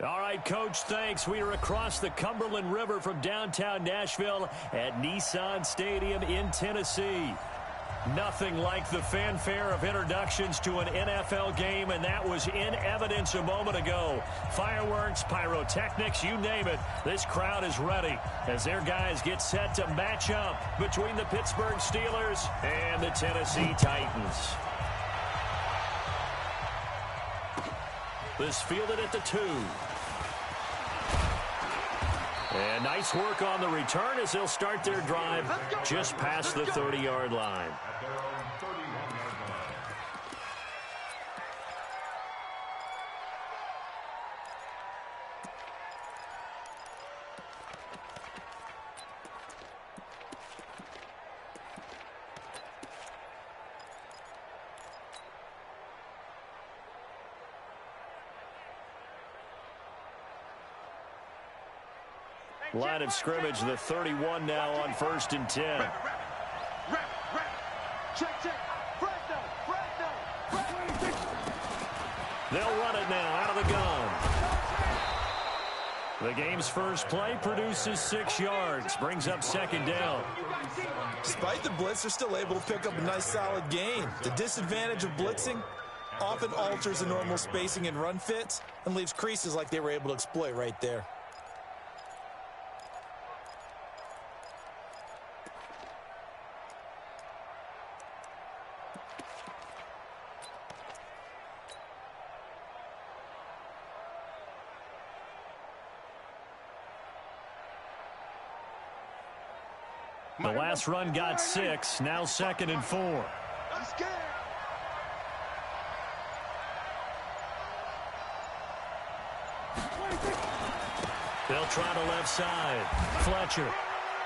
All right, Coach, thanks. We are across the Cumberland River from downtown Nashville at Nissan Stadium in Tennessee. Nothing like the fanfare of introductions to an NFL game, and that was in evidence a moment ago. Fireworks, pyrotechnics, you name it. This crowd is ready as their guys get set to match up between the Pittsburgh Steelers and the Tennessee Titans. This fielded at the 2. And nice work on the return as they'll start their drive just past the 30-yard line. Line of scrimmage, the 31 now on 1st and 10. They'll run it now out of the gun. The game's first play produces 6 yards, brings up 2nd down. Despite the blitz, they're still able to pick up a nice solid gain. The disadvantage of blitzing often alters the normal spacing and run fits and leaves creases like they were able to exploit right there. The last run got 6, now 2nd and 4. They'll try to left side. Fletcher.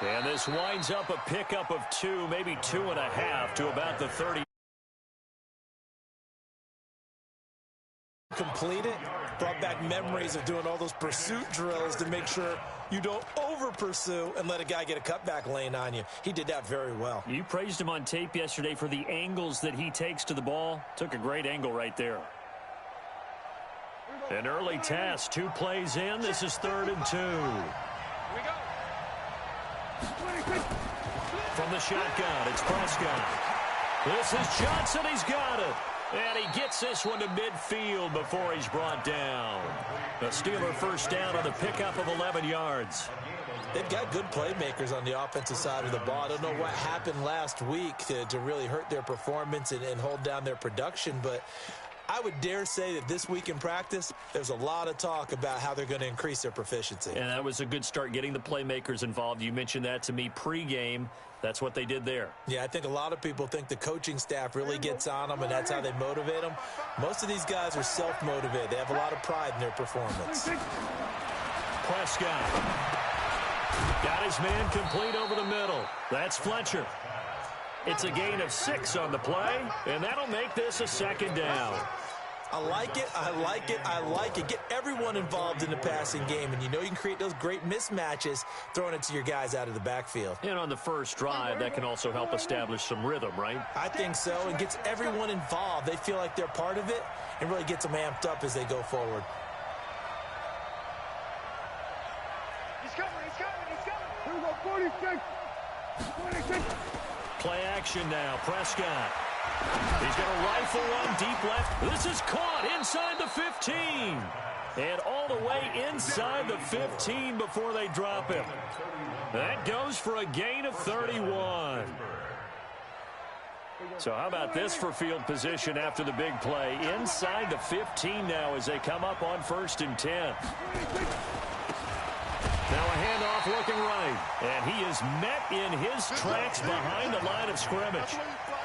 And this winds up a pickup of 2, maybe 2.5 to about the 30. Complete it. Brought back memories of doing all those pursuit drills to make sure you don't over-pursue and let a guy get a cutback lane on you. He did that very well. You praised him on tape yesterday for the angles that he takes to the ball. Took a great angle right there. An early test, 2 plays in. This is 3rd and 2. From the shotgun, it's Prescott. This is Johnson. He's got it. And he gets this one to midfield before he's brought down. The Steeler first down on the pickup of 11 yards. They've got good playmakers on the offensive side of the ball. I don't know what happened last week to really hurt their performance and hold down their production, but I would dare say that this week in practice, there's a lot of talk about how they're going to increase their proficiency. And that was a good start getting the playmakers involved. You mentioned that to me pregame. That's what they did there. Yeah, I think a lot of people think the coaching staff really gets on them, and that's how they motivate them. Most of these guys are self-motivated. They have a lot of pride in their performance. Prescott got his man complete over the middle. That's Fletcher. It's a gain of 6 on the play, and that'll make this a 2nd down. I like it, I like it, I like it. Get everyone involved in the passing game, and you know you can create those great mismatches throwing it to your guys out of the backfield. And on the first drive, that can also help establish some rhythm, right? I think so, and gets everyone involved. They feel like they're part of it, and really gets them amped up as they go forward. He's coming, he's coming, he's coming. Here we go, 46. 46. Play action now, Prescott. He's going to rifle one deep left. This is caught inside the 15. And all the way inside the 15 before they drop him. That goes for a gain of 31. So how about this for field position after the big play? Inside the 15 now as they come up on 1st and 10. Now a handoff looking right. And he is met in his tracks behind the line of scrimmage.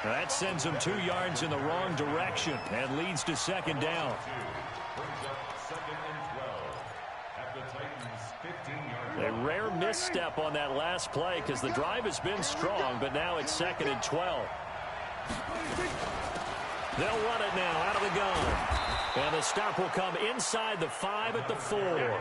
That sends him 2 yards in the wrong direction and leads to 2nd down. A rare misstep on that last play because the drive has been strong, but now it's 2nd and 12. They'll run it now out of the gun. And the stop will come inside the 5 at the 4.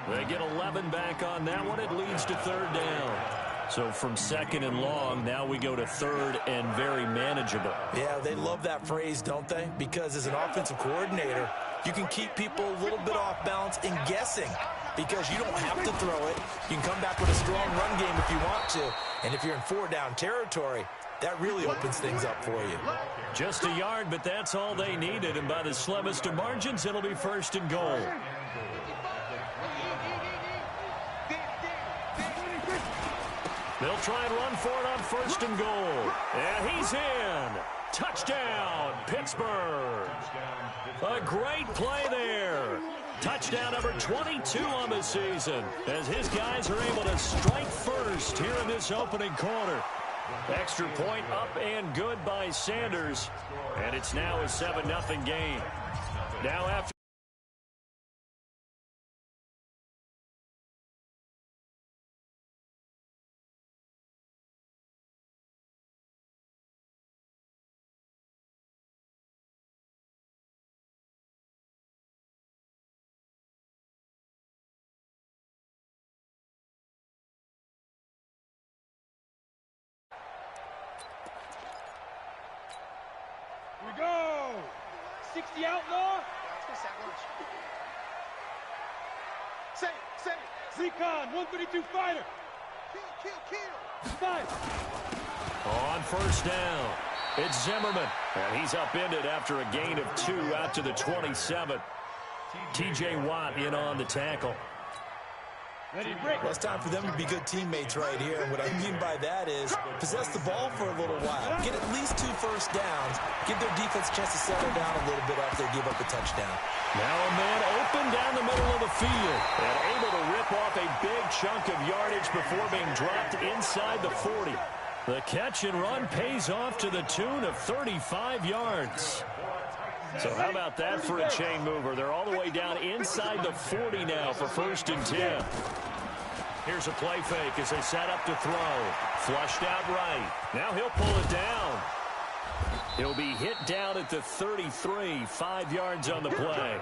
They get 11 back on that one. It leads to 3rd down. So from 2nd and long, now we go to 3rd and very manageable. manageable. Yeah, they love that phrase, don't they? Because as an offensive coordinator, you can keep people a little bit off balance and guessing because you don't have to throw it. You can come back with a strong run game if you want to. And if you're in 4-down territory, that really opens things up for you. Just a yard, but that's all they needed. And by the slimmest of margins, it'll be 1st and goal. They'll try and run for it on 1st and goal. And he's in. Touchdown, Pittsburgh. A great play there. Touchdown number 22 on the season as his guys are able to strike first here in this opening quarter. Extra point up and good by Sanders. And it's now a 7-0 game. Now after. Here we go. 60 outlaw. Say it. Recon, 132 fighter. Kill. 5. On 1st down, it's Zimmerman. And he's upended after a gain of 2 out to the 27. T.J. Watt in on the tackle. Ready to break. Well, it's time for them to be good teammates right here. And what I mean by that is possess the ball for a little while. Get at least 2 first downs. Give their defense a chance to settle down a little bit after they give up a touchdown. Now a man open down the middle of the field and able to rip off a big chunk of yardage before being dropped inside the 40. The catch and run pays off to the tune of 35 yards. So how about that for a chain mover? They're all the way down inside the 40 now for 1st and 10. Here's a play fake as they set up to throw. Flushed out right. Now he'll pull it down. He'll be hit down at the 33, 5 yards on the play.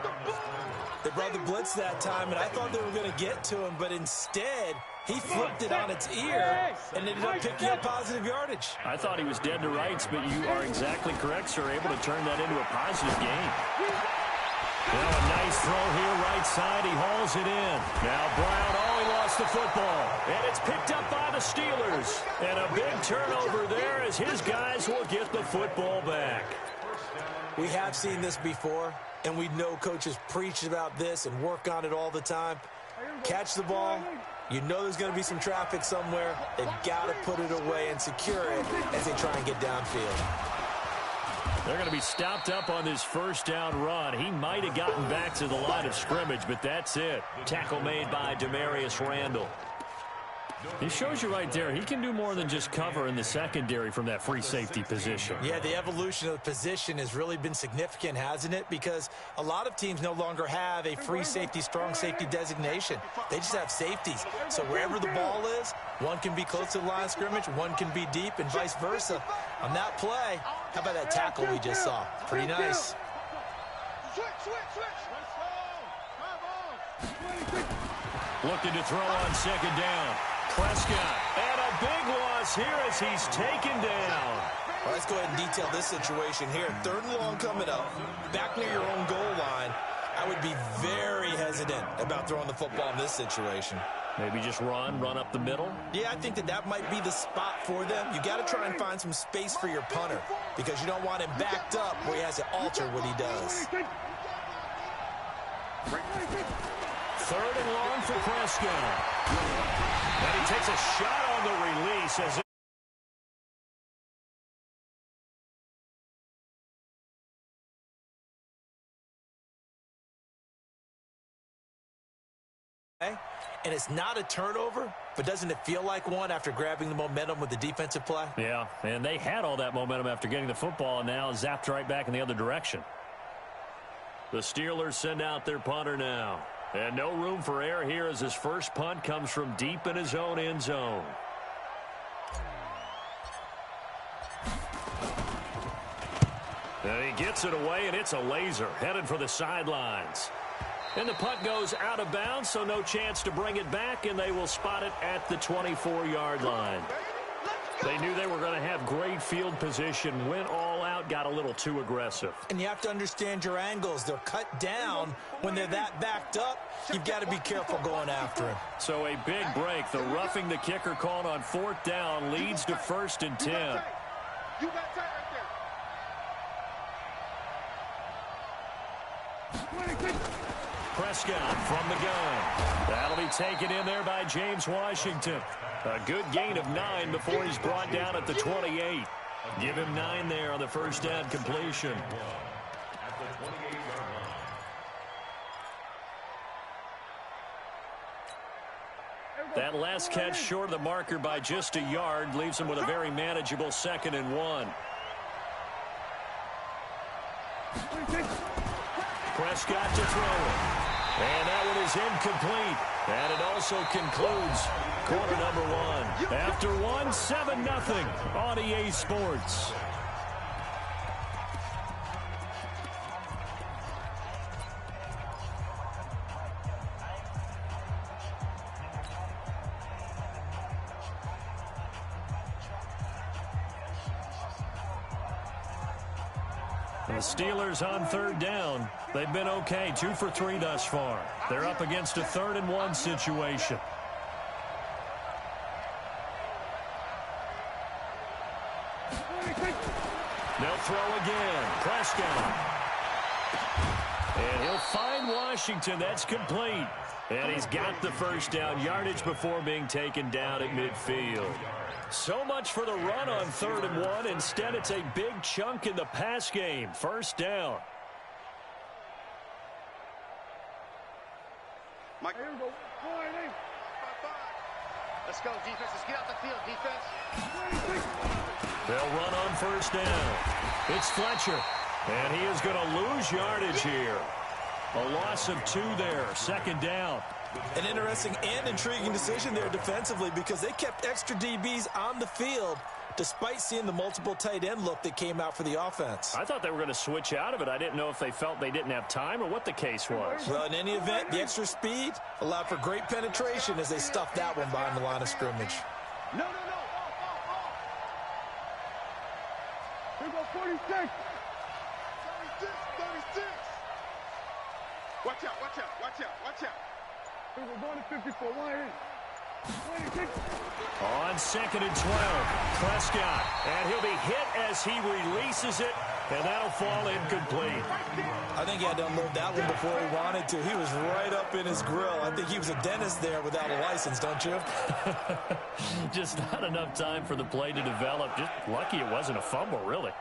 They brought the blitz that time, and I thought they were going to get to him, but instead he flipped it on its ear and ended up picking up positive yardage. I thought he was dead to rights, but you are exactly correct, sir. Able to turn that into a positive gain. Now a nice throw here, right side. He hauls it in. Now Brown, he lost the football. And it's picked up by the Steelers. And a big turnover there as his guys will get the football back. We have seen this before, and we know coaches preach about this and work on it all the time. Catch the ball. You know there's going to be some traffic somewhere. They've got to put it away and secure it as they try and get downfield. They're going to be stopped up on this 1st down run. He might have gotten back to the line of scrimmage, but that's it. Tackle made by Demarius Randall. He shows you right there, he can do more than just cover in the secondary from that free safety position. Yeah, the evolution of the position has really been significant, hasn't it? Because a lot of teams no longer have a free safety, strong safety designation. They just have safeties. So wherever the ball is, one can be close to the line of scrimmage, one can be deep, and vice versa. On that play, how about that tackle we just saw? Pretty nice. Looking to throw on 2nd down. Prescott, and a big loss here as he's taken down. Well, let's go ahead and detail this situation here. 3rd and long coming up, back near your own goal line. I would be very hesitant about throwing the football in this situation. Maybe just run up the middle? Yeah, I think that might be the spot for them. You got to try and find some space for your punter because you don't want him backed up where he has to alter what he does. 3rd and long for Prescott. And he takes a shot on the release as and it's not a turnover, but doesn't it feel like one after grabbing the momentum with the defensive play? Yeah, and they had all that momentum after getting the football and now zapped right back in the other direction. The Steelers send out their punter now. And no room for error here as his first punt comes from deep in his own end zone. And he gets it away, and it's a laser headed for the sidelines. And the punt goes out of bounds, so no chance to bring it back, and they will spot it at the 24-yard line. They knew they were going to have great field position, went all out, got a little too aggressive. And you have to understand your angles. They're cut down when they're that backed up. You've got to be careful going after him. So a big break. The roughing the kicker called on 4th down leads to 1st and 10. You got tight right there. Prescott from the gun. That'll be taken in there by James Washington. A good gain of 9 before he's brought down at the 28. Give him 9 there on the first down completion. That last catch short of the marker by just a yard leaves him with a very manageable 2nd and 1. Prescott to throw it. And that one is incomplete. And it also concludes quarter number 1. After 1, 7-0 on EA Sports. The Steelers on 3rd down. They've been okay, 2 for 3 thus far. They're up against a 3rd and 1 situation. They'll throw again. Prescott. And he'll find Washington. That's complete. And he's got the first down yardage before being taken down at midfield. So much for the run on 3rd and 1. Instead, it's a big chunk in the pass game. First down. Mike. Here we go. Let's go, defense. Let's get out the field, defense. They'll run on first down. It's Fletcher. And he is going to lose yardage here. A loss of 2 there. 2nd down. An interesting and intriguing decision there defensively because they kept extra DBs on the field despite seeing the multiple tight end look that came out for the offense. I thought they were going to switch out of it. I didn't know if they felt they didn't have time or what the case was. Well, in any event, the extra speed allowed for great penetration as they stuffed that one behind the line of scrimmage. No. Here we go, 46. 36. Watch out. Here we go, going to 54. 26. On 2nd and 12, Prescott. And he'll be hit as he releases it, and that'll fall incomplete. I think he had to unload that one before he wanted to. He was right up in his grill. I think he was a dentist there without a license, don't you? Just not enough time for the play to develop. Just lucky it wasn't a fumble, really.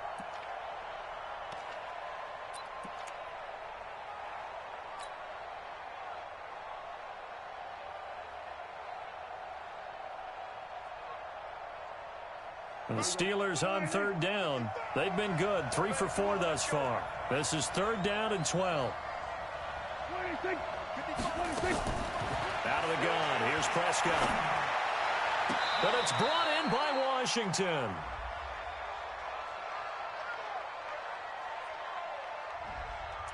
The Steelers on 3rd down. They've been good, 3 for 4 thus far. This is 3rd down and 12. 26. Out of the gun, here's Prescott. But it's brought in by Washington.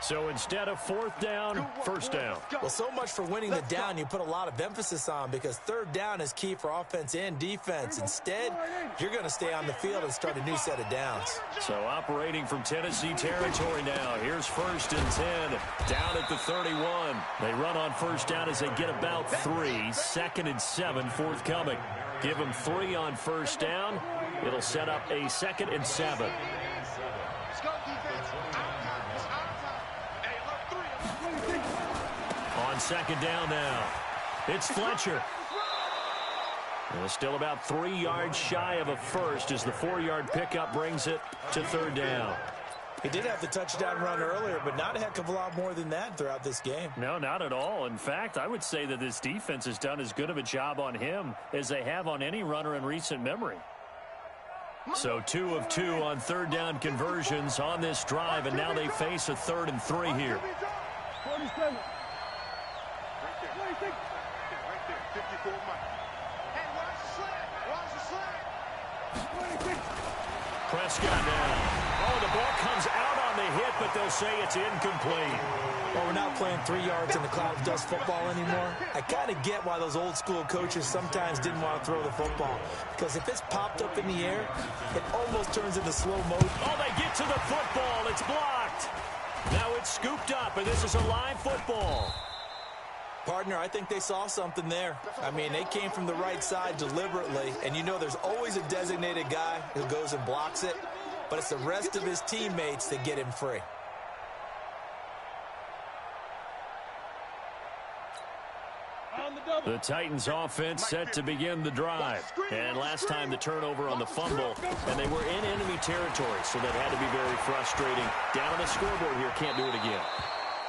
So instead of 4th down, 1st down. Well, so much for winning the down you put a lot of emphasis on because 3rd down is key for offense and defense. Instead, you're going to stay on the field and start a new set of downs. So operating from Tennessee territory now. Here's 1st and 10 down at the 31. They run on 1st down as they get about 3. 2nd and 7 forthcoming. Give them 3 on 1st down. It'll set up a 2nd and 7. On 2nd down now. It's Fletcher. And still about 3 yards shy of a first as the 4-yard pickup brings it to 3rd down. He did have the touchdown run earlier, but not a heck of a lot more than that throughout this game. No, not at all. In fact, I would say that this defense has done as good of a job on him as they have on any runner in recent memory. So 2 of 2 on 3rd down conversions on this drive, and now they face a 3rd and 3 here. 47. Right there. 54 Mike. Hey, watch the slant. 26. Prescott now. Oh, the ball comes out on the hit, but they'll say it's incomplete. Well, we're not playing 3 yards in the cloud of dust football anymore. I kind of get why those old school coaches sometimes didn't want to throw the football. Because if it's popped up in the air, it almost turns into slow motion. Oh, they get to the football. It's blocked. Now it's scooped up, and this is a live football. Partner, I think they saw something there. I mean, they came from the right side deliberately, and you know there's always a designated guy who goes and blocks it, but it's the rest of his teammates that get him free. The Titans offense set to begin the drive. And last time the turnover on the fumble, and they were in enemy territory, so that had to be very frustrating. Down on the scoreboard here, can't do it again.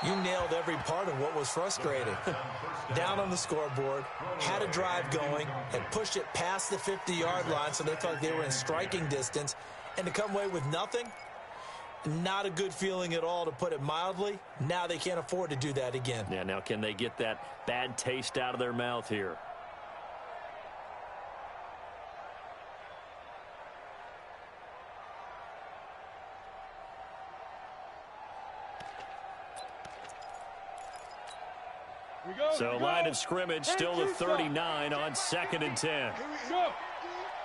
You nailed every part of what was frustrating. Down on the scoreboard, had a drive going, had pushed it past the 50-yard line so they felt like they were in striking distance, and to come away with nothing, not a good feeling at all, to put it mildly. Now they can't afford to do that again. Yeah, now can they get that bad taste out of their mouth here? So line of scrimmage still the 39 on 2nd and 10. Here we go.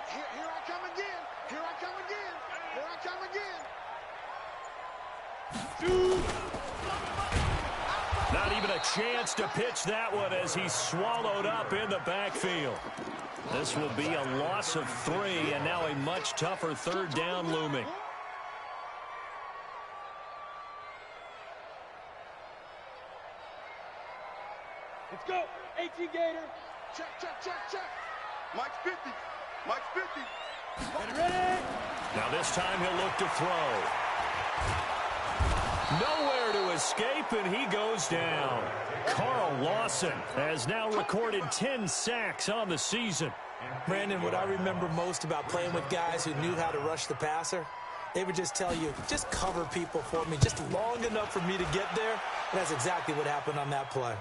Here I come again. Here I come again. Here I come again. Not even a chance to pitch that one as he's swallowed up in the backfield. This will be a loss of 3, and now a much tougher 3rd down looming. Let's go. 18 Gator. Check, check, check, check. Mike's 50. Mike's 50. Ready? Now this time he'll look to throw. Nowhere to escape, and he goes down. Carl Lawson has now recorded 10 sacks on the season. Brandon, what I remember most about playing with guys who knew how to rush the passer, they would just tell you, just cover people for me, just long enough for me to get there. And that's exactly what happened on that play.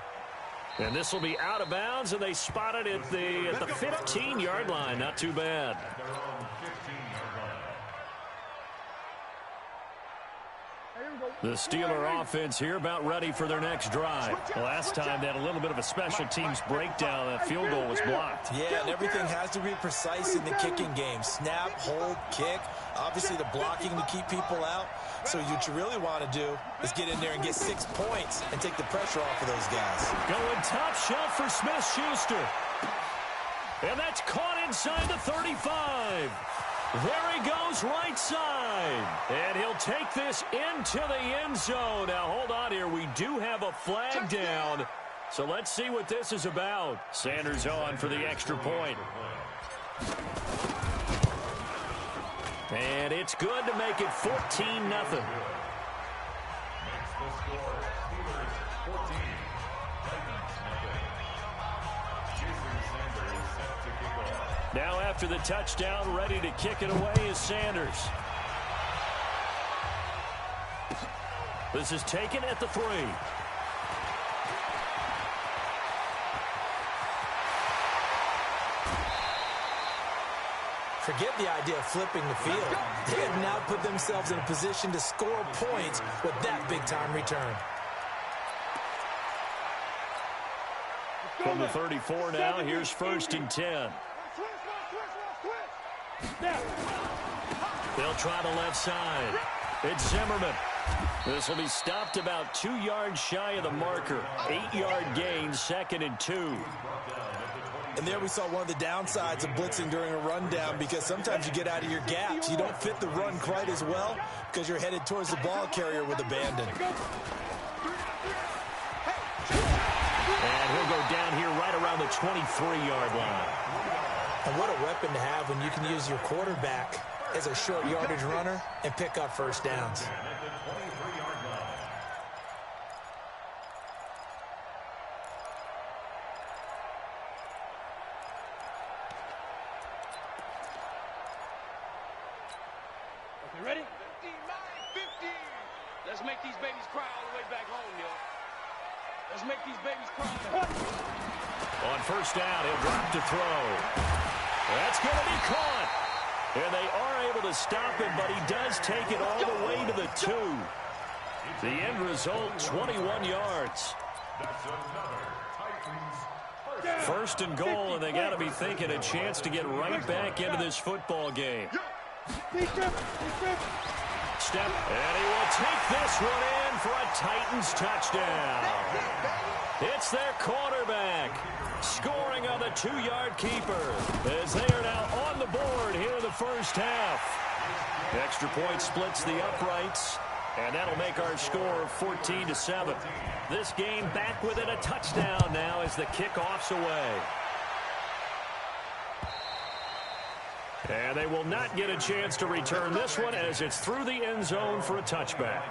And this will be out of bounds, and they spot it at the 15-yard line. Not too bad. The Steeler offense here about ready for their next drive. Last time they had a little bit of a special teams breakdown. That field goal was blocked. Yeah, and everything has to be precise in the kicking game. Snap, hold, kick. Obviously the blocking to keep people out. So what you really want to do is get in there and get 6 points and take the pressure off of those guys. Going top shelf for Smith-Schuster. And that's caught inside the 35. There he goes, right side. And he'll take this into the end zone. Now, hold on here. We do have a flag down. So let's see what this is about. Sanders on for the extra point. And it's good to make it 14-0. Now after the touchdown, ready to kick it away is Sanders. This is taken at the 3. Forget the idea of flipping the field. They have now put themselves in a position to score points with that big-time return. From the 34 now, here's 1st and 10. They'll try the left side. It's Zimmerman. This will be stopped about 2 yards shy of the marker. 8-yard gain, 2nd and 2. And there we saw one of the downsides of blitzing during a rundown, because sometimes you get out of your gaps. You don't fit the run quite as well because you're headed towards the ball carrier with abandon. And he'll go down here right around the 23-yard line. And what a weapon to have when you can use your quarterback as a short yardage runner and pick up first downs. Okay, ready? 50. Let's make these babies cry all the way back home, yo. Let's make these babies cry. On 1st down, he'll drop to throw. That's going to be caught. And they are able to stop him, but he does take it all the way to the 2. The end result, 21 yards. First and goal, and they got to be thinking a chance to get right back into this football game. Step, and he will take this one in for a Titans touchdown. It's their quarterback scoring on the 2-yard keeper as they are now on the board here in the first half. Extra point splits the uprights, and that'll make our score 14-7. This game back within a touchdown now as the kickoff's away. And they will not get a chance to return this one as it's through the end zone for a touchback.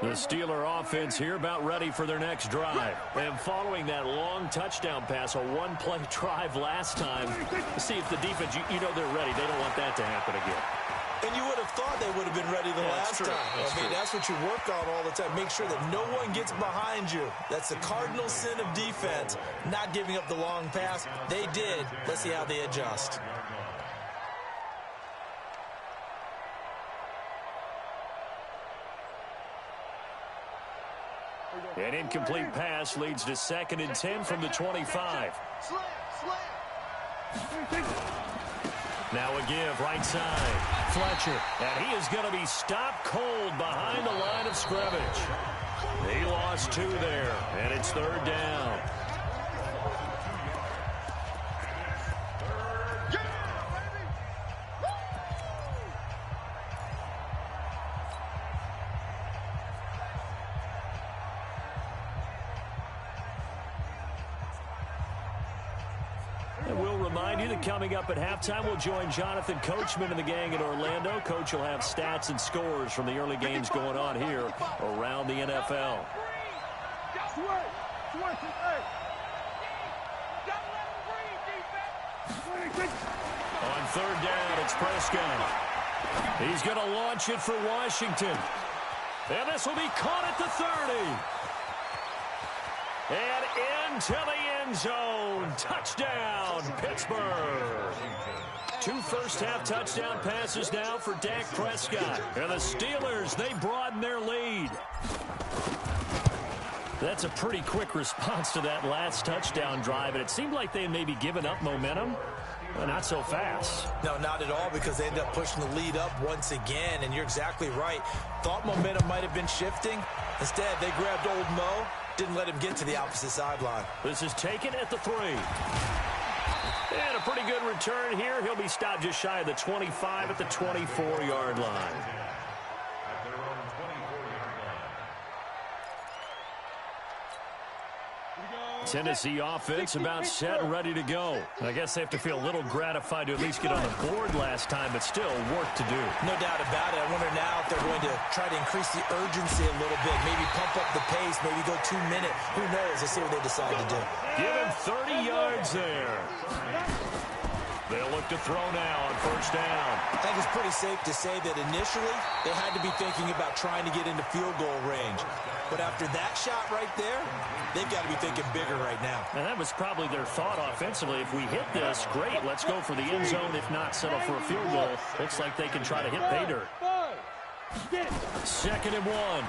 The Steeler offense here about ready for their next drive. And following that long touchdown pass, a one-play drive last time, see if the defense, you know they're ready. They don't want that to happen again. And you would have thought they would have been ready the last time. That's what you work on all the time. Make sure that no one gets behind you. That's the cardinal sin of defense, not giving up the long pass. They did. Let's see how they adjust. An incomplete pass leads to 2nd and 10 from the 25. Now a give, right side. Fletcher, and he is going to be stopped cold behind the line of scrimmage. He lost 2 there, and it's 3rd down. Coming up at halftime, we'll join Jonathan Coachman and the gang in Orlando. Coach will have stats and scores from the early games going on here around the NFL. On 3rd down, it's Prescott. He's going to launch it for Washington. And this will be caught at the 30. And into the end zone. Touchdown, Pittsburgh. 2 first-half touchdown passes now for Dak Prescott. And the Steelers, they broaden their lead. That's a pretty quick response to that last touchdown drive. And it seemed like they had maybe given up momentum. Well, not so fast. No, not at all, because they ended up pushing the lead up once again. And you're exactly right. Thought momentum might have been shifting. Instead, they grabbed old Mo. Didn't let him get to the opposite sideline. This is taken at the 3. And a pretty good return here. He'll be stopped just shy of the 25 at the 24-yard line. Tennessee offense about set and ready to go. I guess they have to feel a little gratified to at least get on the board last time, but still work to do. No doubt about it. I wonder now if they're going to try to increase the urgency a little bit, maybe pump up the pace, maybe go 2-minute. Who knows? Let's see what they decide to do. Give him 30 yards there. They'll look to throw now on 1st down. I think it's pretty safe to say that initially they had to be thinking about trying to get into field goal range. But after that shot right there, they've got to be thinking bigger right now. And that was probably their thought offensively. If we hit this, great. Let's go for the end zone. If not, settle for a field goal. Looks like they can try to hit pay dirt. 2nd and 1.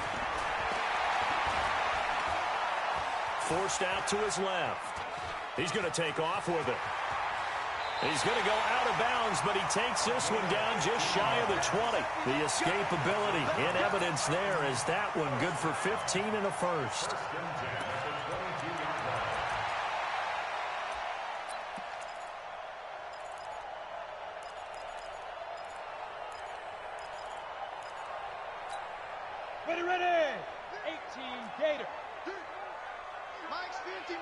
Forced out to his left. He's going to take off with it. He's going to go out of bounds, but he takes this one down just shy of the 20. The escapability in evidence there is that one good for 15 and a first. Ready. 18 Gator. Mike's 50.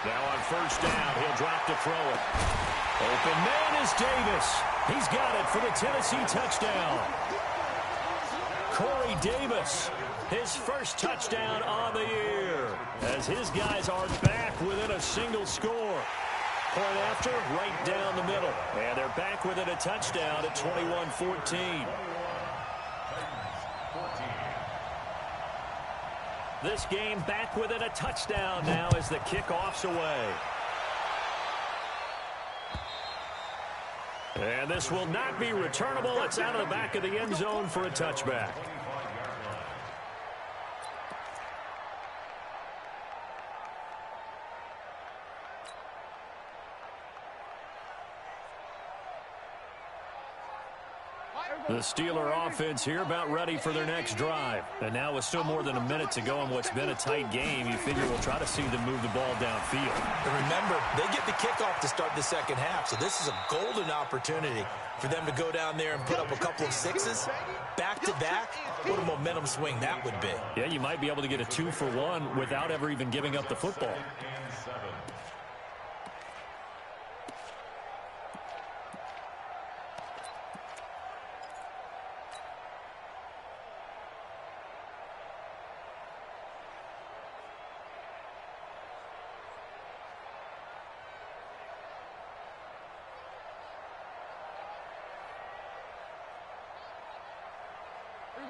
Now on 1st down, he'll drop to throw it. Open man is Davis. He's got it for the Tennessee touchdown. Corey Davis, his first touchdown on the year, as his guys are back within a single score. Point after, right down the middle. And they're back within a touchdown at 21-14. This game back within a touchdown now as the kickoff's away. And this will not be returnable. It's out of the back of the end zone for a touchback. The Steeler offense here about ready for their next drive. And now with still more than a minute to go in what's been a tight game, you figure we'll try to see them move the ball downfield. And remember, they get the kickoff to start the second half, so this is a golden opportunity for them to go down there and put up a couple of sixes back-to-back. What a momentum swing that would be. Yeah, you might be able to get a 2-for-1 without ever even giving up the football.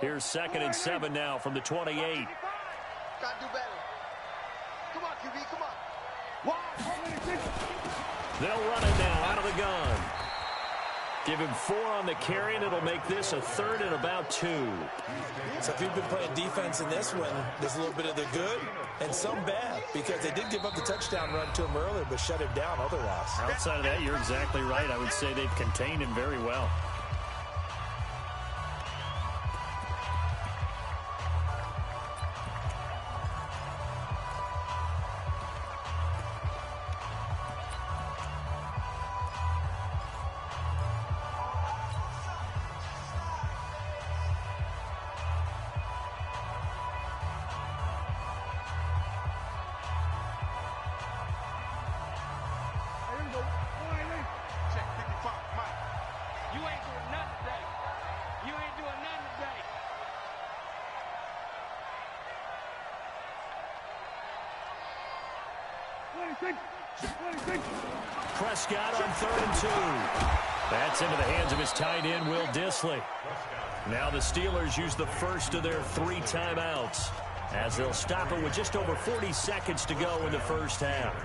Here's 2nd and 7 now from the 28. Gotta do better. Come on, QB, come on. They'll run it now out of the gun. Give him 4 on the carry, and it'll make this a 3rd and about 2. So if you've been playing defense in this one, there's a little bit of the good and some bad, because they did give up the touchdown run to him earlier, but shut him down otherwise. Outside of that, you're exactly right. I would say they've contained him very well. Prescott on 3rd and 2. That's into the hands of his tight end, Will Dissly. Now the Steelers use the first of their 3 timeouts as they'll stop it with just over 40 seconds to go in the first half.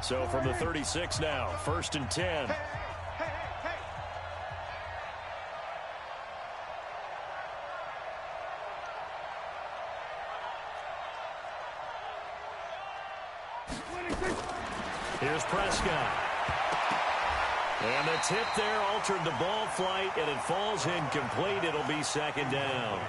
So from the 36 now, 1st and 10. Here's Prescott. And the tip there altered the ball flight, and it falls incomplete. It'll be 2nd down.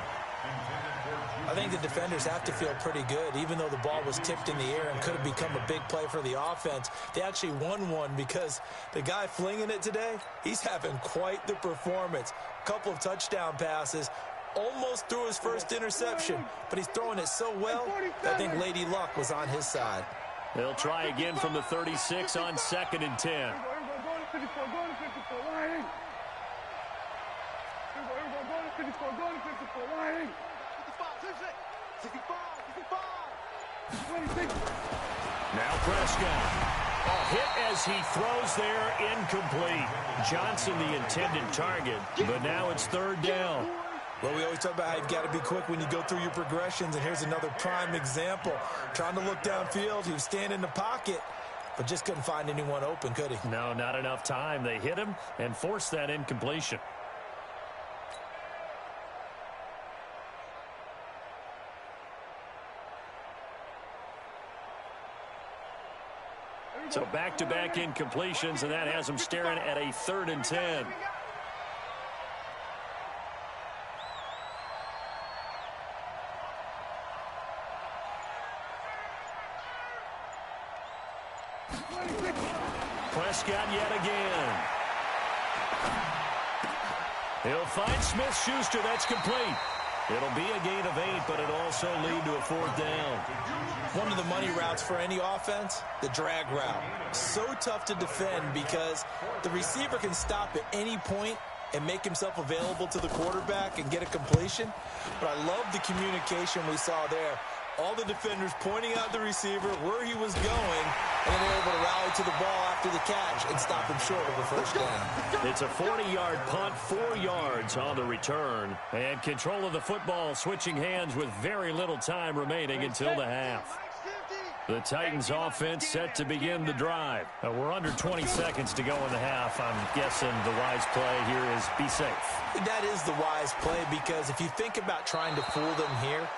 I think the defenders have to feel pretty good, even though the ball was tipped in the air and could have become a big play for the offense. They actually won one because the guy flinging it today, he's having quite the performance. Couple of touchdown passes, almost threw his first interception, but he's throwing it so well that I think Lady Luck was on his side. They'll try again from the 36 on 2nd and 10. Now Prescott. A hit as he throws there, incomplete. Johnson the intended target, but now it's 3rd down. Well, we always talk about how you've got to be quick when you go through your progressions, and here's another prime example. Trying to look downfield, he was standing in the pocket, but just couldn't find anyone open, could he? No, not enough time. They hit him and forced that incompletion. So back-to-back incompletions, and that has them staring at a 3rd and 10. Prescott yet again. He'll find Smith-Schuster. That's complete. It'll be a gain of 8, but it'll also lead to a 4th down. One of the money routes for any offense, the drag route. So tough to defend because the receiver can stop at any point and make himself available to the quarterback and get a completion. But I love the communication we saw there All the defenders pointing out the receiver where he was going, and then they're able to rally to the ball after the catch and stop him short of a first down. It's a 40-yard punt, 4 yards on the return, and control of the football switching hands with very little time remaining until the half. The Titans offense set to begin the drive. We're under 20 seconds to go in the half. I'm guessing the wise play here is be safe. That is the wise play, because if you think about trying to fool them here,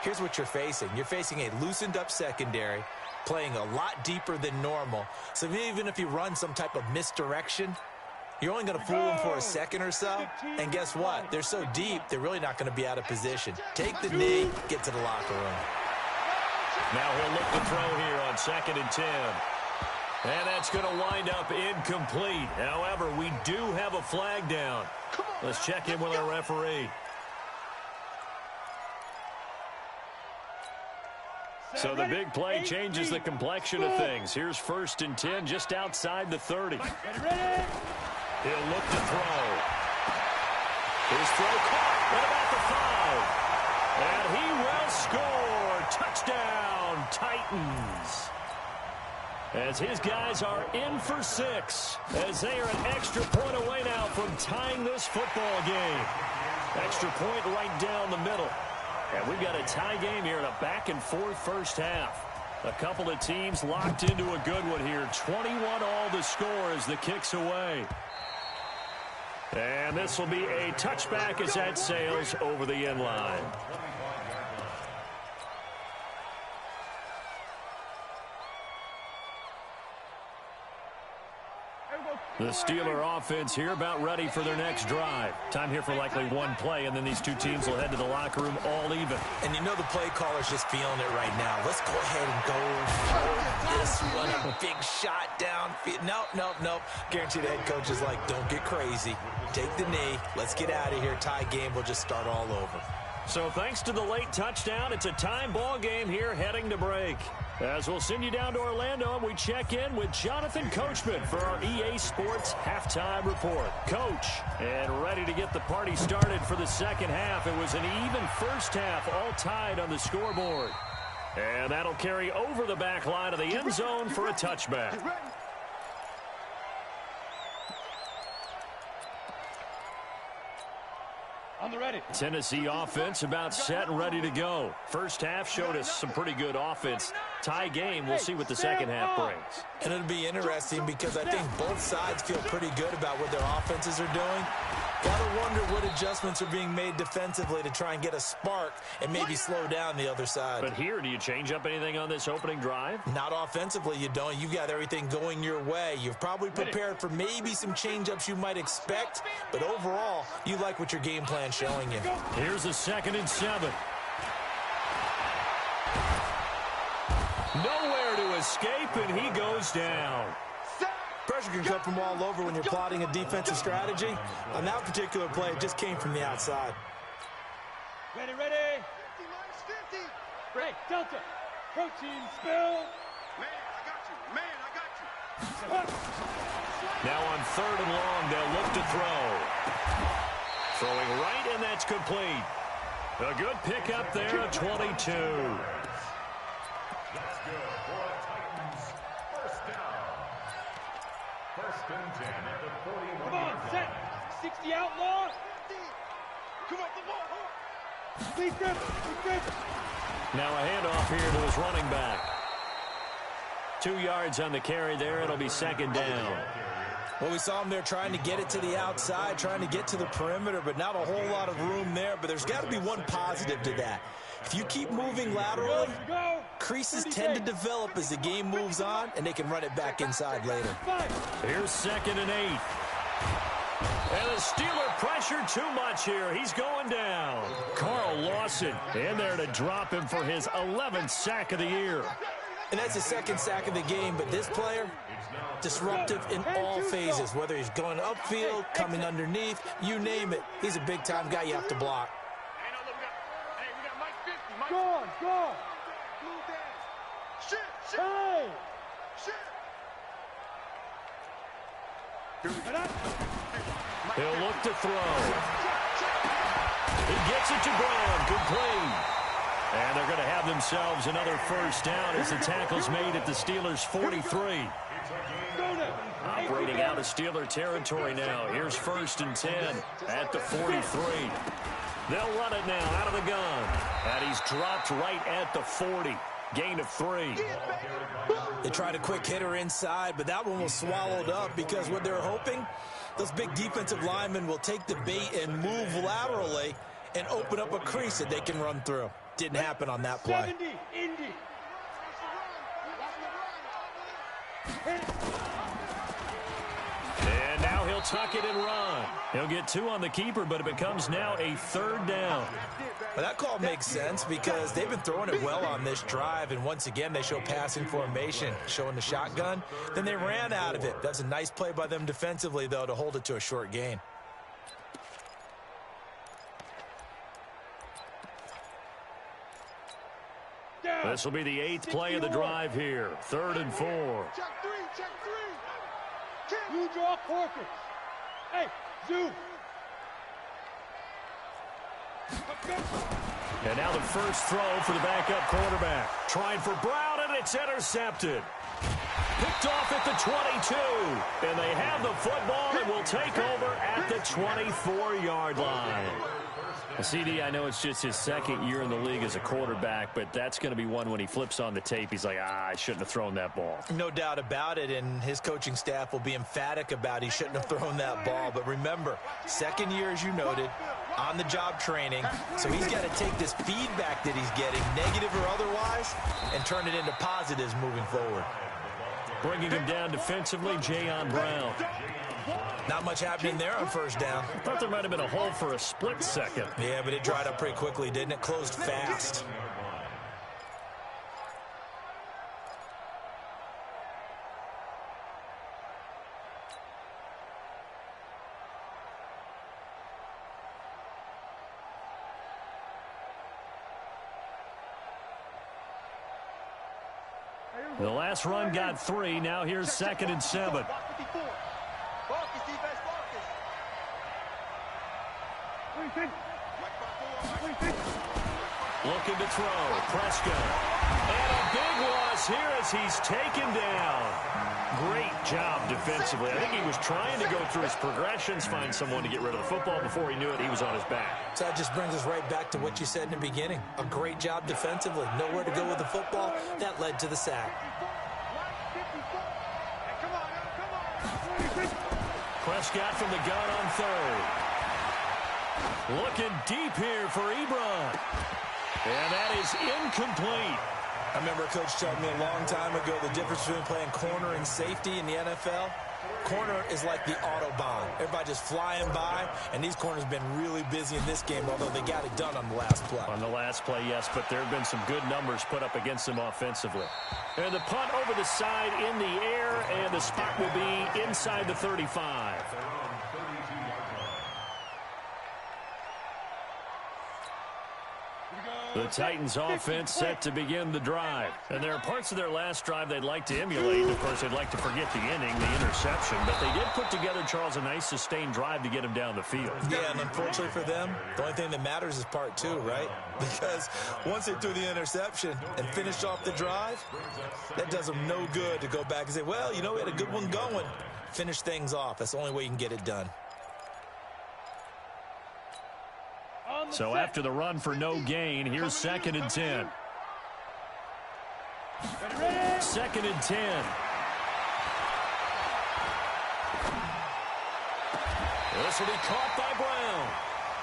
here's what you're facing. You're facing a loosened up secondary, playing a lot deeper than normal. So even if you run some type of misdirection, you're only going to fool them for a second or so. And guess what? They're so deep, they're really not going to be out of position. Take the knee, get to the locker room. Now he'll look to throw here on 2nd and 10. And that's going to wind up incomplete. However, we do have a flag down. Let's check in with our referee. So the big play changes the complexion of things. Here's 1st and 10 just outside the 30. He'll look to throw. His throw caught. What about the 5? And he will score. Touchdown, Titans. As his guys are in for 6, as they are an extra point away now from tying this football game. Extra point right down the middle. And we've got a tie game here in a back-and-forth first half. A couple of teams locked into a good one here. 21 all the score as the kick's away. And this will be a touchback as that sails over the end line. The Steeler offense here about ready for their next drive. Time here for likely one play, and then these two teams will head to the locker room all even. And you know the play caller's just feeling it right now. Let's go ahead and go for this one. A big shot down. Nope. Guarantee the head coach is like, don't get crazy. Take the knee. Let's get out of here. Tie game. We'll just start all over. So thanks to the late touchdown, it's a time ball game here heading to break. As we'll send you down to Orlando, and we check in with Jonathan Coachman for our EA Sports Halftime Report. Coach, and ready to get the party started for the second half. It was an even first half, all tied on the scoreboard. And that'll carry over the back line of the end zone for a touchback. On the ready. Tennessee offense about set and ready to go. First half showed us some pretty good offense. Tie game, we'll see what the second half brings. And it'll be interesting because I think both sides feel pretty good about what their offenses are doing. Gotta wonder what adjustments are being made defensively to try and get a spark and maybe slow down the other side. But here, do you change up anything on this opening drive? Not offensively, you don't. You've got everything going your way. You've probably prepared for maybe some change-ups you might expect, but overall, you like what your game plan's showing you. Here's a 2nd and 7. Nowhere to escape, and he goes down. Pressure can come from all over when you're plotting a defensive strategy. On that particular play, it just came from the outside. Ready. 50 minus 50. Break, Delta. Protein spill. Man, I got you. Now on 3rd and long, they'll look to throw. Throwing right, and that's complete. A good pickup there at 22. Come on, set. 60 outlaw. Come on, the ball. Please grip. Now a handoff here to his running back. 2 yards on the carry there. It'll be 2nd down. Well, we saw him there trying to get it to the outside, trying to get to the perimeter, but not a whole lot of room there. But there's got to be one positive to that. If you keep moving laterally, creases tend to develop as the game moves on, and they can run it back inside later. Here's 2nd and 8. And the Steeler pressure too much here. He's going down. Carl Lawson in there to drop him for his 11th sack of the year. And that's the 2nd sack of the game, but this player, disruptive in all phases, whether he's going upfield, coming underneath, you name it. He's a big-time guy you have to block. Go on. Hey! He'll look to throw. He gets it to Brown, complete. And they're going to have themselves another first down as the tackle's made at the Steelers' 43. Operating out of Steeler territory now. Here's 1st and 10 at the 43. They'll run it now out of the gun. And he's dropped right at the 40. Gain of 3. They tried a quick hitter inside, but that one was swallowed up because what they're hoping, those big defensive linemen will take the bait and move laterally and open up a crease that they can run through. Didn't happen on that play. 70, Indy. And now he'll tuck it and run. He'll get 2 on the keeper, but it becomes now a 3rd down. Well, that call makes sense because they've been throwing it well on this drive, and once again they show passing formation, showing the shotgun. Then they ran out of it. That's a nice play by them defensively, though, to hold it to a short gain. This will be the 8th play of the drive here. 3rd and 4. Check 3, check 3. You draw quarters. Hey, Zoo. And now the first throw for the backup quarterback. Trying for Brown, and it's intercepted. Picked off at the 22. And they have the football and will take over at the 24-yard line. CD, I know it's just his 2nd year in the league as a quarterback, but that's going to be one when he flips on the tape. He's like, I shouldn't have thrown that ball. No doubt about it, and his coaching staff will be emphatic about he shouldn't have thrown that ball. But remember, 2nd year, as you noted, on-the-job training, so he's got to take this feedback that he's getting, negative or otherwise, and turn it into positives moving forward. Bringing him down defensively, Jayon Brown. Not much happening there on 1st down. I thought there might have been a hole for a split second. Yeah, but it dried up pretty quickly, didn't it? Closed fast. The last run got 3. Now here's 2nd and 7. Looking to throw. Prescott. And a big loss here as he's taken down. Great job defensively. I think he was trying to go through his progressions, find someone to get rid of the football. Before he knew it, he was on his back. So that just brings us right back to what you said in the beginning. A great job defensively. Nowhere to go with the football. That led to the sack. Prescott from the gun on 3rd. Looking deep here for Ebron. And that is incomplete. I remember a coach telling me a long time ago the difference between playing corner and safety in the NFL. Corner is like the Autobahn. Everybody just flying by, and these corners have been really busy in this game, although they got it done on the last play. On the last play, yes, but there have been some good numbers put up against them offensively. And the punt over the side in the air, and the spot will be inside the 35. The Titans offense set to begin the drive. And there are parts of their last drive they'd like to emulate. Of course, they'd like to forget the inning, the interception. But they did put together, Charles, a nice sustained drive to get him down the field. Yeah, and unfortunately for them, the only thing that matters is part 2, right? Because once they threw the interception and finished off the drive, that does them no good to go back and say, well, you know, we had a good one going. Finish things off. That's the only way you can get it done. So after the run for no gain, here's 2nd and 10. 2nd and 10. This will be caught by Brown.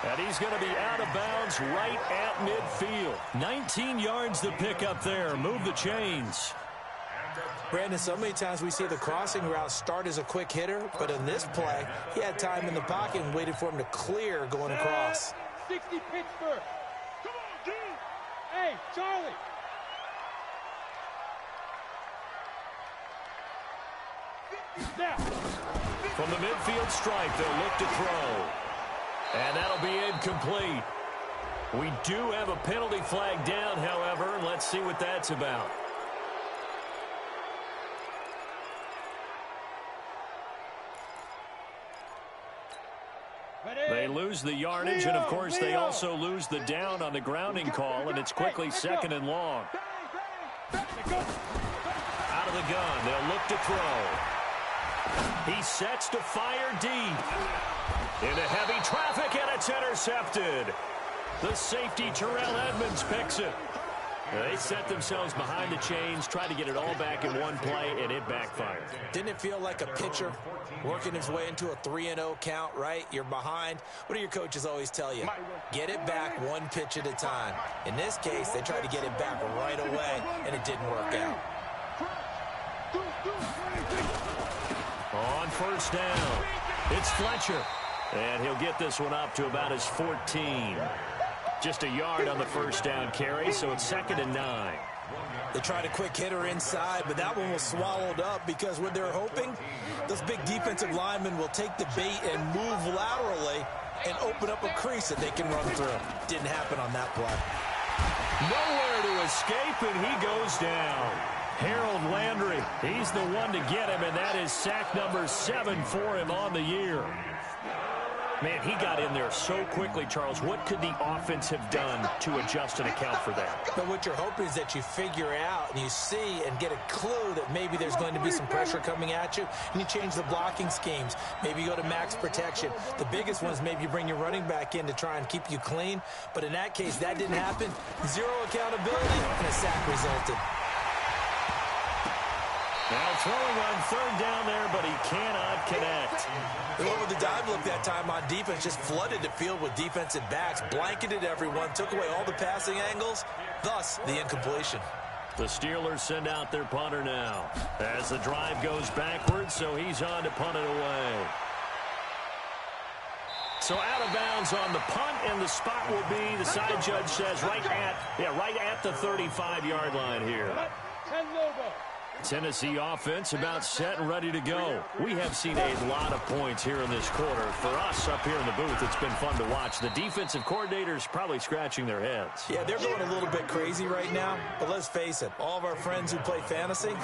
And he's going to be out of bounds right at midfield. 19 yards to pick up there. Move the chains. Brandon, so many times we see the crossing route start as a quick hitter, but in this play, he had time in the pocket and waited for him to clear going across. 60 Pittsburgh. Come on, dude. Hey, Charlie. From the midfield stripe, they'll look to throw. And that'll be incomplete. We do have a penalty flag down, however, and let's see what that's about. They They lose the yardage, and, of course, they also lose the down on the grounding call, and it's quickly 2nd and long. Out of the gun, they'll look to throw. He sets to fire deep. Into heavy traffic, and it's intercepted. The safety, Terrell Edmonds, picks it. They set themselves behind the chains, tried to get it all back in one play, and it backfired. Didn't it feel like a pitcher working his way into a 3-0 count, right? You're behind. What do your coaches always tell you? Get it back one pitch at a time. In this case, they tried to get it back right away, and it didn't work out. On first down, it's Fletcher. And he'll get this one up to about his 14. Just a yard on the first down carry, so it's 2nd and 9. They tried a quick hitter inside, but that one was swallowed up because what they're hoping, those big defensive linemen will take the bait and move laterally and open up a crease that they can run through. Didn't happen on that play. Nowhere to escape, and he goes down. Harold Landry, he's the one to get him, and that is sack number 7 for him on the year. Man, he got in there so quickly, Charles. What could the offense have done to adjust and account for that? But what you're hoping is that you figure out and you see and get a clue that maybe there's going to be some pressure coming at you, and you change the blocking schemes. Maybe you go to max protection. The biggest one is maybe you bring your running back in to try and keep you clean. But in that case, that didn't happen. Zero accountability, and a sack resulted. Now throwing on third down there, but he cannot connect. They went with the dive look that time on defense, just flooded the field with defensive backs, blanketed everyone, took away all the passing angles, thus the incompletion. The Steelers send out their punter now as the drive goes backwards, so he's on to punt it away. So out of bounds on the punt, and the spot will be, the side judge says, right at the 35-yard line here. Tennessee offense about set and ready to go. We have seen a lot of points here in this quarter. For us up here in the booth, it's been fun to watch. The defensive coordinators probably scratching their heads. Yeah, they're going a little bit crazy right now. But let's face it, all of our friends who play fantasy,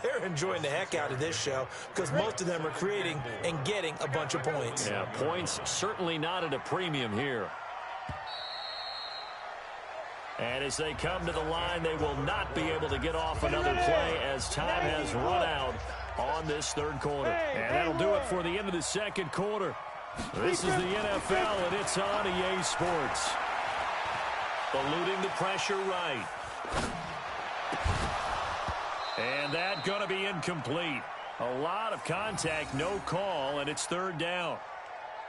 they're enjoying the heck out of this show because most of them are creating and getting a bunch of points. Yeah, points certainly not at a premium here. And as they come to the line, they will not be able to get off another play as time has run out on this third quarter. And that'll do it for the end of the second quarter. This is the NFL, and it's on EA Sports. Eluding the pressure right. And that going to be incomplete. A lot of contact, no call, and it's third down.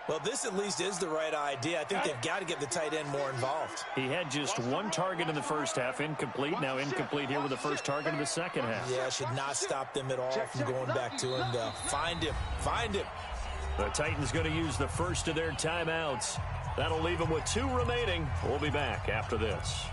Well, this at least is the right idea. I think they've got to get the tight end more involved. He had just one target in the first half, incomplete. Now incomplete here with the first target in the second half. Yeah, should not stop them at all from going back to him, though. Find him. Find him. The Titans going to use the first of their timeouts. That'll leave them with 2 remaining. We'll be back after this.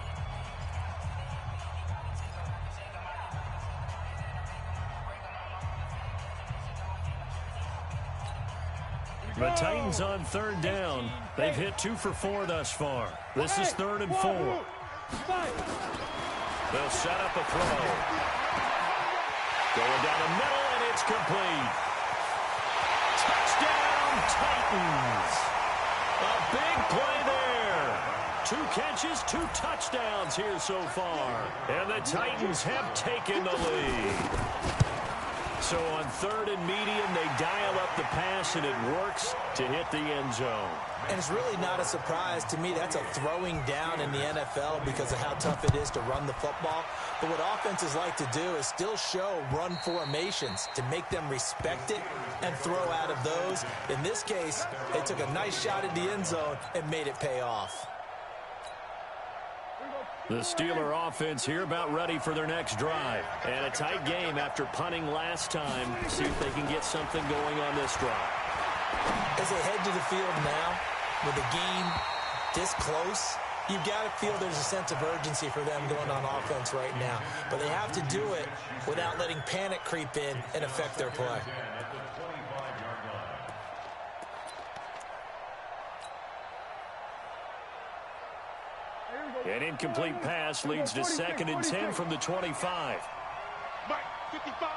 The Titans on third down. They've hit 2 for 4 thus far. This is 3rd and 4. They'll set up a throw. Going down the middle, and it's complete. Touchdown, Titans. A big play there. 2 catches, 2 touchdowns here so far. And the Titans have taken the lead. So on 3rd and medium, they dial up the pass, and it works to hit the end zone. And it's really not a surprise to me. That's a throwing down in the NFL because of how tough it is to run the football. But what offenses like to do is still show run formations to make them respect it and throw out of those. In this case, they took a nice shot at the end zone and made it pay off. The Steeler offense here about ready for their next drive. And a tight game after punting last time. See if they can get something going on this drive. As they head to the field now, with the game this close, you've got to feel there's a sense of urgency for them going on offense right now. But they have to do it without letting panic creep in and affect their play. An incomplete pass leads to 2nd and 10 from the 25. Mike, 55.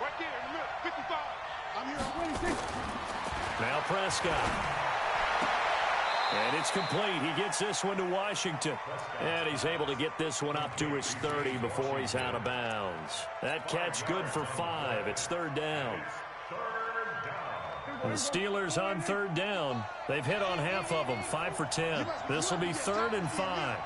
Right there in the middle, 55. I'm here. I'm winning. Now Prescott. And it's complete. He gets this one to Washington. And he's able to get this one up to his 30 before he's out of bounds. That catch good for 5. It's third down. The Steelers on third down. They've hit on half of them, 5 for 10. This will be 3rd and 5.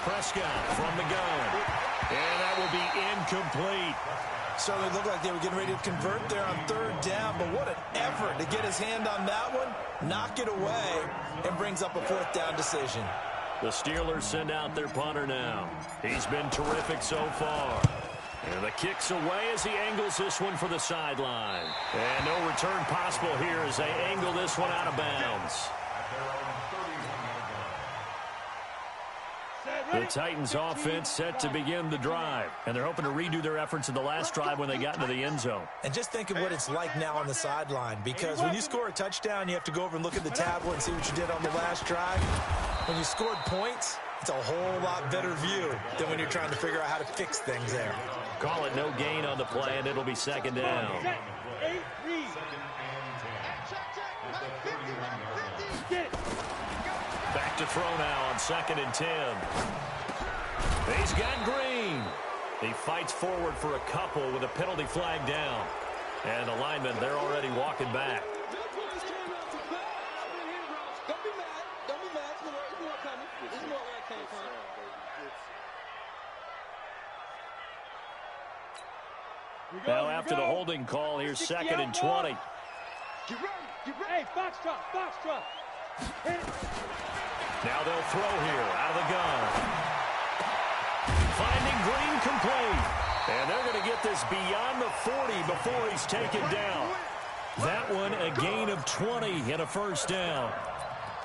Prescott from the gun. And that will be incomplete. Certainly looked like they were getting ready to convert there on third down, but what an effort to get his hand on that one, knock it away, and brings up a 4th down decision. The Steelers send out their punter now. He's been terrific so far. And the kick's away as he angles this one for the sideline. And no return possible here as they angle this one out of bounds. The Titans offense set to begin the drive, and they're hoping to redo their efforts in the last drive when they got into the end zone. And just think of what it's like now on the sideline, because when you score a touchdown, you have to go over and look at the tablet and see what you did on the last drive. When you scored points, it's a whole lot better view than when you're trying to figure out how to fix things there. Call it no gain on the play, and it'll be 2nd down. Back to throw now on 2nd and 10. He's got Green. He fights forward for a couple with a penalty flag down. And the linemen, they're already walking back. Now after the holding call, here's 2nd and 20. Hey, Foxtrot. Now they'll throw here out of the gun. Finding Green complete. And they're going to get this beyond the 40 before he's taken down. That one a gain of 20 and a 1st down.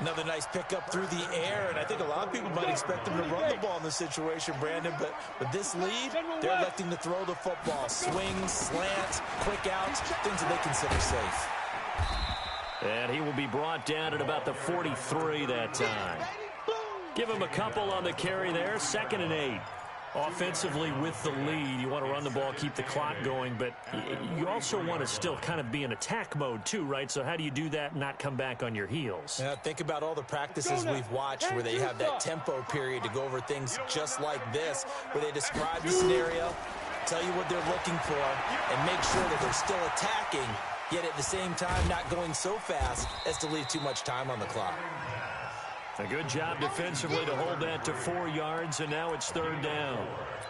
Another nice pickup through the air, and I think a lot of people might expect them to run the ball in this situation, Brandon, but with this lead, they're electing to throw the football. Swings, slants, quick outs, things that they consider safe. And he will be brought down at about the 43 that time. Give him a couple on the carry there, 2nd and 8. Offensively with the lead, you want to run the ball, keep the clock going, but you also want to still kind of be in attack mode too, right? So how do you do that and not come back on your heels? Yeah, think about all the practices we've watched where they have that tempo period to go over things just like this, where they describe the scenario, tell you what they're looking for, and make sure that they're still attacking, yet at the same time not going so fast as to leave too much time on the clock. A good job defensively to hold that to 4 yards, and now it's 3rd down.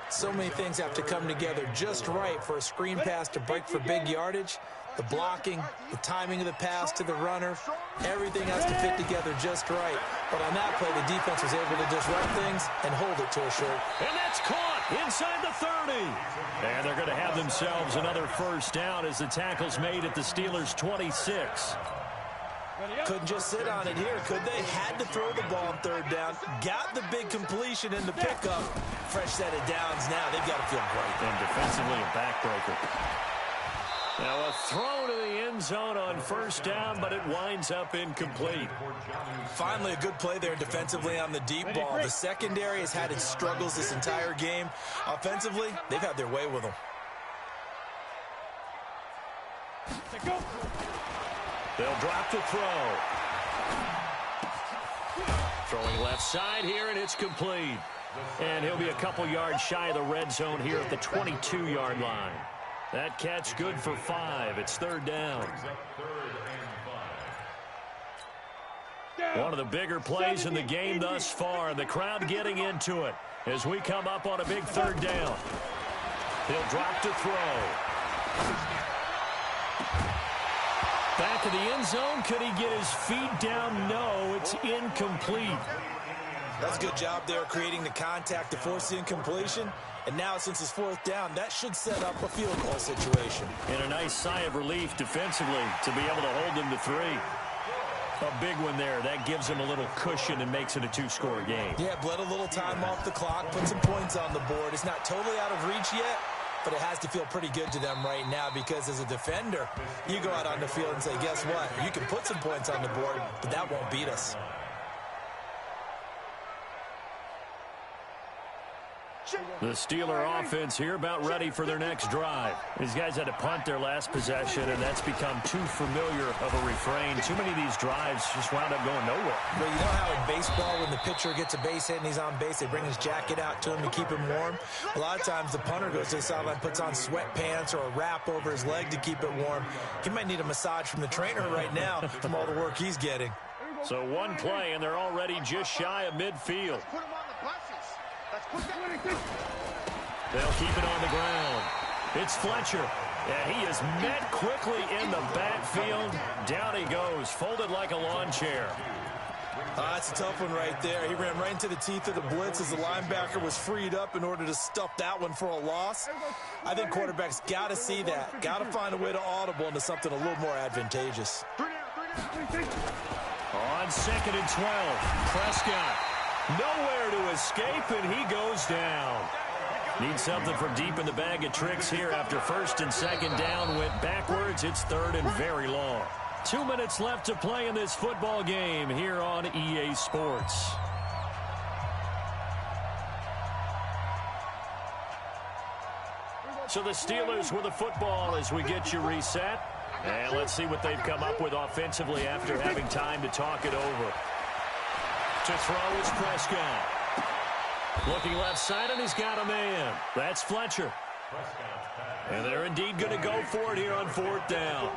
So many things have to come together just right for a screen pass to break for big yardage. The blocking, the timing of the pass to the runner, everything has to fit together just right. But on that play, the defense was able to disrupt things and hold it to a short. And that's caught inside the 30. And they're going to have themselves another 1st down as the tackle's made at the Steelers' 26. Couldn't just sit on it here, could they? Had to throw the ball on 3rd down. Got the big completion in the pickup. Fresh set of downs now. They've got to feel great. And defensively a backbreaker. Now a throw to the end zone on 1st down, but it winds up incomplete. Finally a good play there defensively on the deep ball. The secondary has had its struggles this entire game. Offensively, they've had their way with them. They'll drop the throw. Throwing left side here, and it's complete. And he'll be a couple yards shy of the red zone here at the 22-yard line. That catch good for 5. It's 3rd down. One of the bigger plays in the game thus far. The crowd getting into it as we come up on a big 3rd down. He'll drop to throw. Back of the end zone. Could he get his feet down? No, it's incomplete. That's a good job there creating the contact to force the incompletion. And now since it's 4th down, that should set up a field goal situation. And a nice sigh of relief defensively to be able to hold them to 3. A big one there. That gives them a little cushion and makes it a 2-score game. Yeah, bled a little time off the clock, put some points on the board. It's not totally out of reach yet, but it has to feel pretty good to them right now because as a defender, you go out on the field and say, guess what? You can put some points on the board, but that won't beat us. The Steeler offense here about ready for their next drive. These guys had to punt their last possession, and that's become too familiar of a refrain. Too many of these drives just wound up going nowhere. Well, you know how in baseball, when the pitcher gets a base hit and he's on base, they bring his jacket out to him to keep him warm? A lot of times the punter goes to the sideline, puts on sweatpants or a wrap over his leg to keep it warm. He might need a massage from the trainer right now from all the work he's getting. So one play, and they're already just shy of midfield. They'll keep it on the ground. It's Fletcher, and he is met quickly in the backfield. Down he goes, folded like a lawn chair. That's a tough one right there. He ran right into the teeth of the blitz as the linebacker was freed up in order to stuff that one for a loss. I think quarterbacks got to see that. Got to find a way to audible into something a little more advantageous. On 2nd and 12, Prescott. Nowhere to escape, and he goes down. Needs something from deep in the bag of tricks here after 1st and 2nd down went backwards. It's 3rd and very long. 2 minutes left to play in this football game here on EA Sports. So the Steelers with the football as we get you reset. And let's see what they've come up with offensively after having time to talk it over. To throw is Prescott. Looking left side, and he's got a man. That's Fletcher. And they're indeed going to go for it here on 4th down.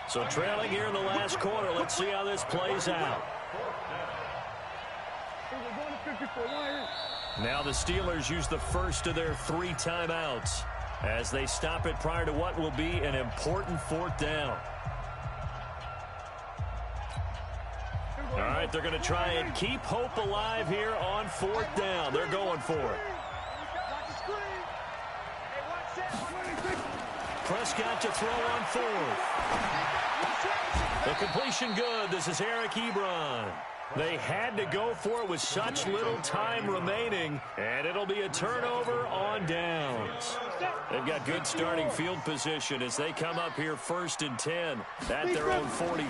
So trailing here in the last quarter. Let's see how this plays out. Now the Steelers use the first of their 3 timeouts as they stop it prior to what will be an important 4th down. All right, they're going to try and keep hope alive here on 4th down. They're going for it. Prescott to throw on 4th. The completion good. This is Eric Ebron. They had to go for it with such little time remaining, and it'll be a turnover on downs. They've got good starting field position as they come up here 1st and 10 at their own 43.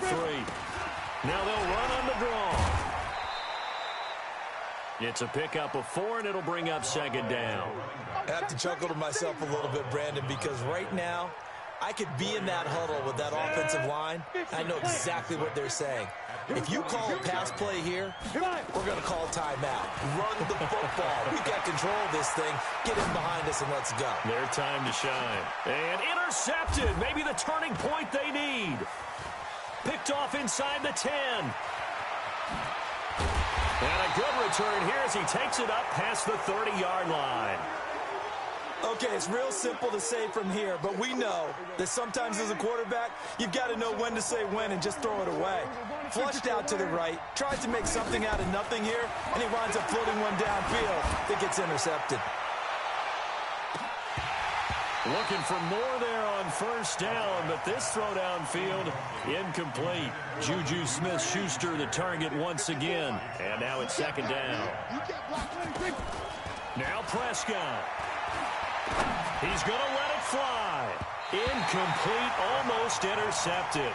Now they'll run on the draw. It's a pickup of 4, and it'll bring up 2nd down. I have to chuckle to myself a little bit, Brandon, because right now I could be in that huddle with that offensive line. I know exactly what they're saying. If you call a pass play here, we're going to call timeout. Run the football. We got control of this thing. Get in behind us and let's go. Their time to shine. And intercepted. Maybe the turning point they need. Picked off inside the 10. And a good return here as he takes it up past the 30-yard line. Okay, it's real simple to say from here, but we know that sometimes as a quarterback, you've got to know when to say when and just throw it away. Flushed out to the right, tries to make something out of nothing here, and he winds up floating one downfield that gets intercepted. Looking for more there on 1st down, but this throw downfield incomplete. Juju Smith-Schuster the target once again, and now it's 2nd down. Now Prescott. He's going to let it fly. Incomplete, almost intercepted.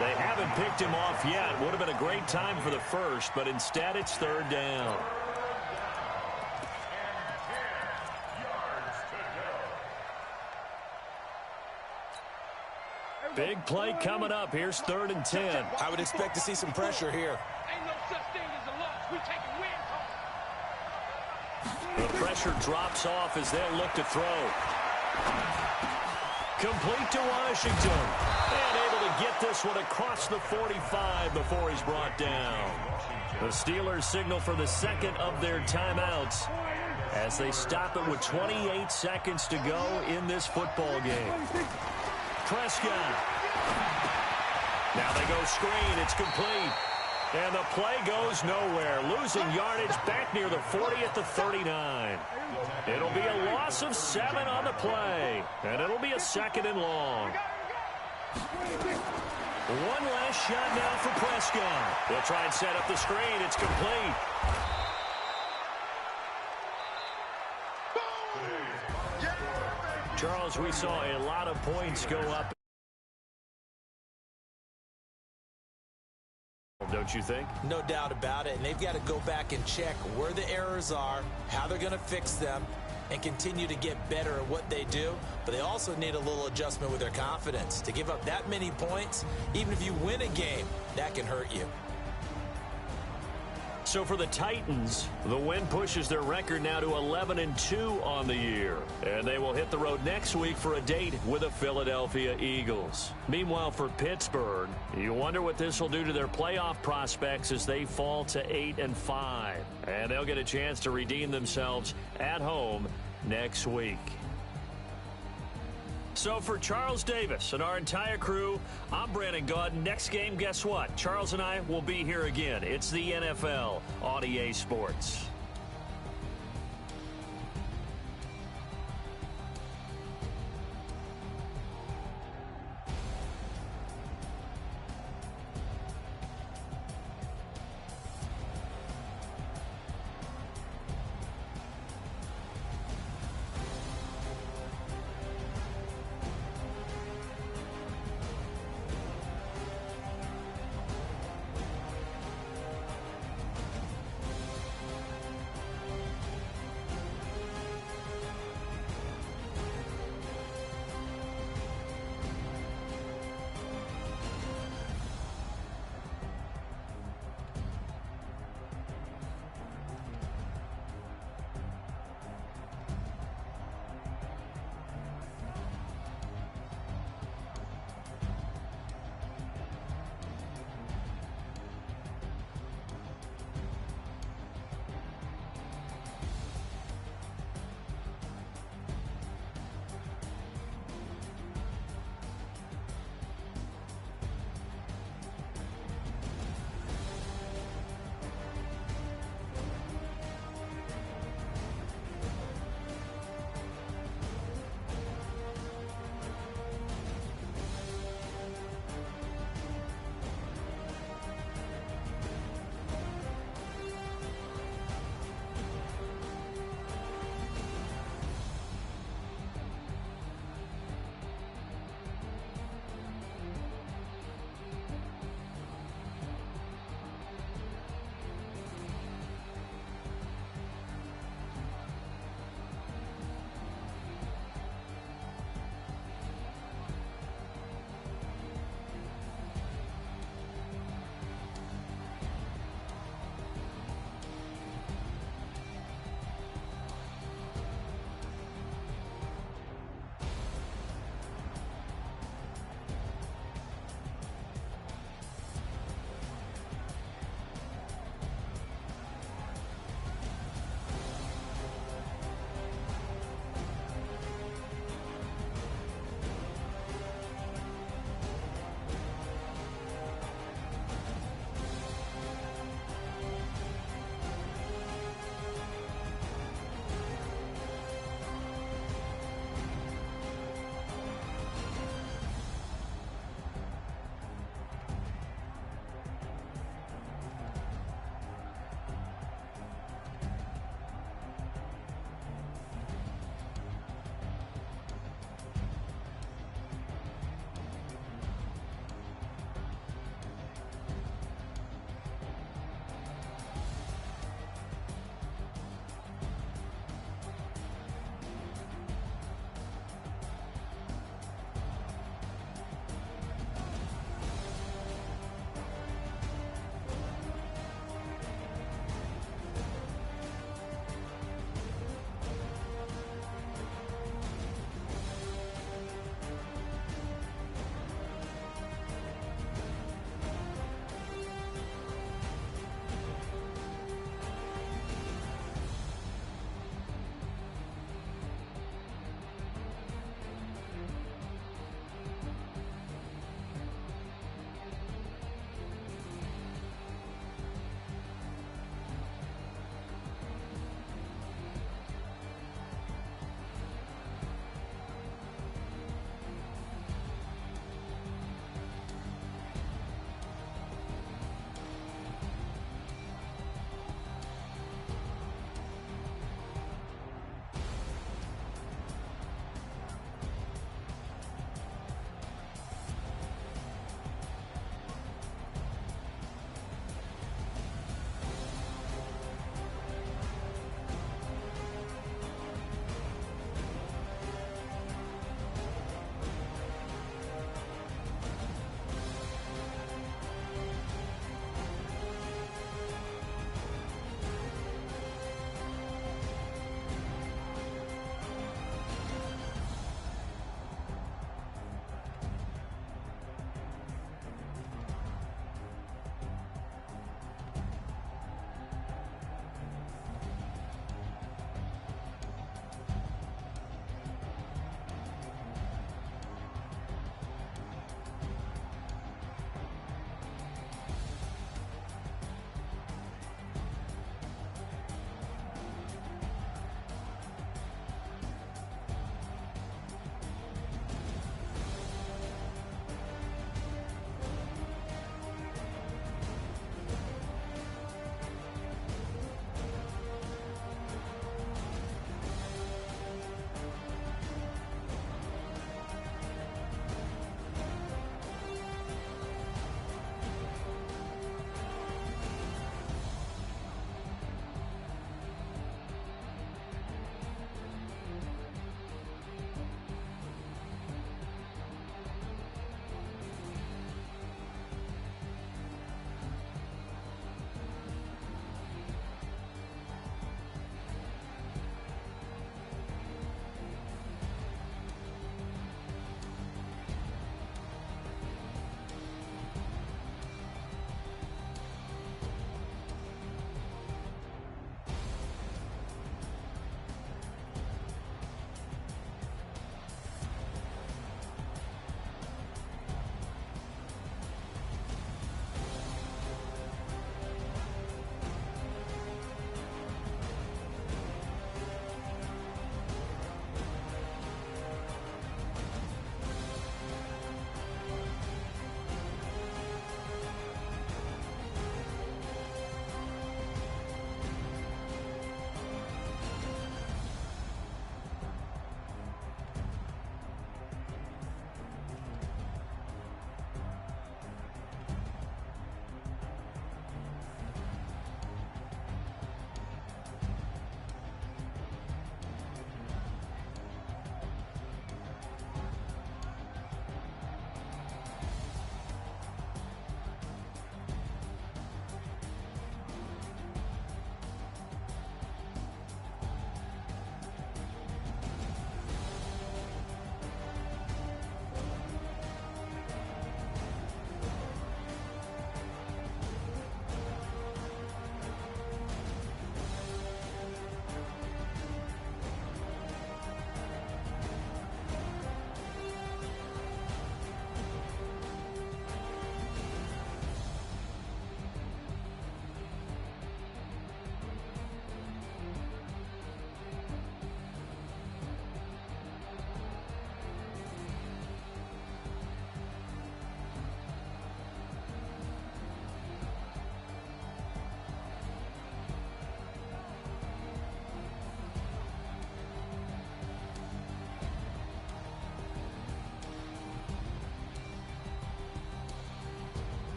They haven't picked him off yet. Would have been a great time for the first, but instead it's 3rd down. Big play coming up. Here's 3rd and 10. I would expect to see some pressure here. Ain't no such thing as a loss. We taking wins home. The pressure drops off as they'll look to throw. Complete to Washington. And able to get this one across the 45 before he's brought down. The Steelers signal for the 2nd of their timeouts as they stop it with 28 seconds to go in this football game. Prescott. Now they go screen. It's complete. And the play goes nowhere. Losing yardage back near the 40 at the 39. It'll be a loss of 7 on the play. And it'll be a 2nd and long. One last shot now for Prescott. They'll try and set up the screen. It's complete. Charles, we saw a lot of points go up. Don't you think? No doubt about it. And they've got to go back and check where the errors are, how they're going to fix them, and continue to get better at what they do, but they also need a little adjustment with their confidence. To give up that many points, even if you win a game, that can hurt you. So for the Titans, the win pushes their record now to 11-2 on the year. And they will hit the road next week for a date with the Philadelphia Eagles. Meanwhile, for Pittsburgh, you wonder what this will do to their playoff prospects as they fall to 8-5. And they'll get a chance to redeem themselves at home next week. So for Charles Davis and our entire crew, I'm Brandon Gaudin. Next game, guess what? Charles and I will be here again. It's the NFL on EA Sports.